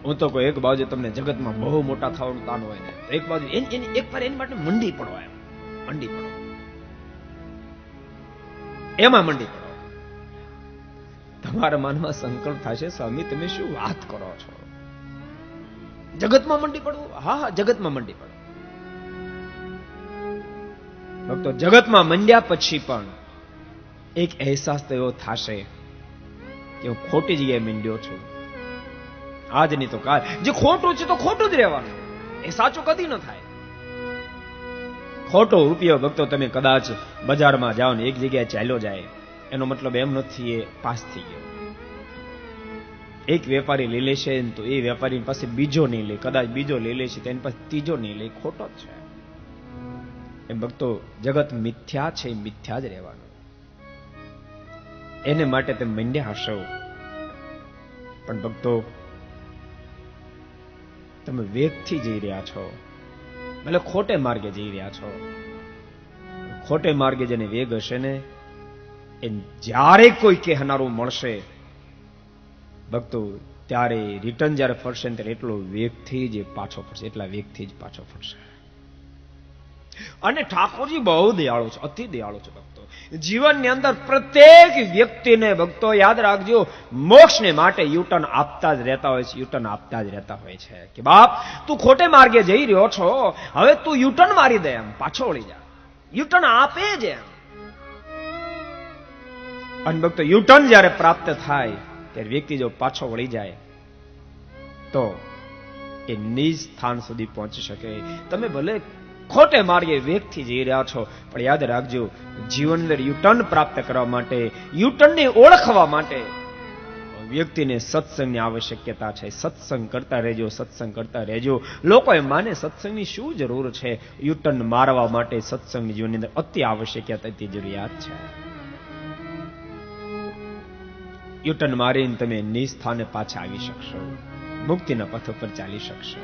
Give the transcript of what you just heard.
હું તો કોઈ એક બાજુ તમને જગતમાં બહુ મોટા થવાનું તાન હોય ને, એક બાજુ એક વાર એની માટે મંડી પડો, એમ મંડી પડો, એમાં મંડી પડો. તમારા મનમાં સંકલ્પ થશે, સ્વામી તમે શું વાત કરો છો, જગતમાં મંડી પડવું? હા, જગતમાં મંડી પડો. ભક્તો, જગતમાં મંડ્યા પછી પણ એક અહેસાસ તો એવો થશે કે હું ખોટી જગ્યાએ મંડ્યો છું. આજ નહીં તો કાલ. જે ખોટું છે તો ખોટું જ રહેવાનું, એ સાચું કદી ન થાય. ખોટો રૂપિયો ભક્તો તમે કદાચ બજારમાં જાઓ ને એક જગ્યાએ ચાલ્યો જાય, એનો મતલબ એમ નથી એ પાસ થઈ ગયો. એક વેપારી લઈ લેશે તો એ વેપારી પાસે બીજો નહીં લે, કદાચ બીજો લઈ લેશે તેની પાસે ત્રીજો નહીં લે, ખોટો જ છે. એમ ભક્તો, જગત મિથ્યા છે, મિથ્યા જ રહેવાનું. એને માટે તમે મંડ્યા હશો, પણ ભક્તો તમે વેગથી જઈ રહ્યા છો, ભલે ખોટે માર્ગે જઈ રહ્યા છો. ખોટે માર્ગે જેને વેગ હશે ને, એ જ્યારે કોઈ કહેનારું મળશે ભક્તો, ત્યારે રિટર્ન જ્યારે ફરશે ત્યારે એટલો વેગથી જ પાછો ફરશે, એટલા વેગથી જ પાછો ફરશે. અને ઠાકોરજી બહુ દયાળુ છે, અતિ દયાળુ છે ભક્તો. જીવનની અંદર પ્રત્યેક વ્યક્તિને ભક્તો યાદ રાખજો, મોક્ષને માટે યુટર્ન આપતા જ રહેતા હોય છે, યુટર્ન આપતા જ રહેતા હોય છે કે બાપ તું ખોટે માર્ગે જઈ રહ્યો છો, હવે તું યુટર્ન મારી દે, એમ પાછો વળી જા, યુટર્ન આપે જ એમ. અને ભક્તો યુટર્ન જ્યારે પ્રાપ્ત થાય ત્યારે વ્યક્તિ જો પાછો વળી જાય તો એ નિજ સ્થાન સુધી પહોંચી શકે. તમે ભલે ખોટે માર્ગે વેગથી જઈ રહ્યા છો, પણ યાદ રાખજો, જીવન અંદર યુટર્ન પ્રાપ્ત કરવા માટે, યુટર્નને ઓળખવા માટે વ્યક્તિને સત્સંગની આવશ્યકતા છે. સત્સંગ કરતા રહેજો, સત્સંગ કરતા રહેજો. લોકો એમ માને સત્સંગની શું જરૂર છે? યુટર્ન મારવા માટે સત્સંગની જીવનની અંદર અતિ આવશ્યકતા, અતિ જરૂરિયાત છે. યુટર્ન મારીને તમે નિજ સ્થાને પાછા આવી શકશો, મુક્તિના પથ ઉપર ચાલી શકશો.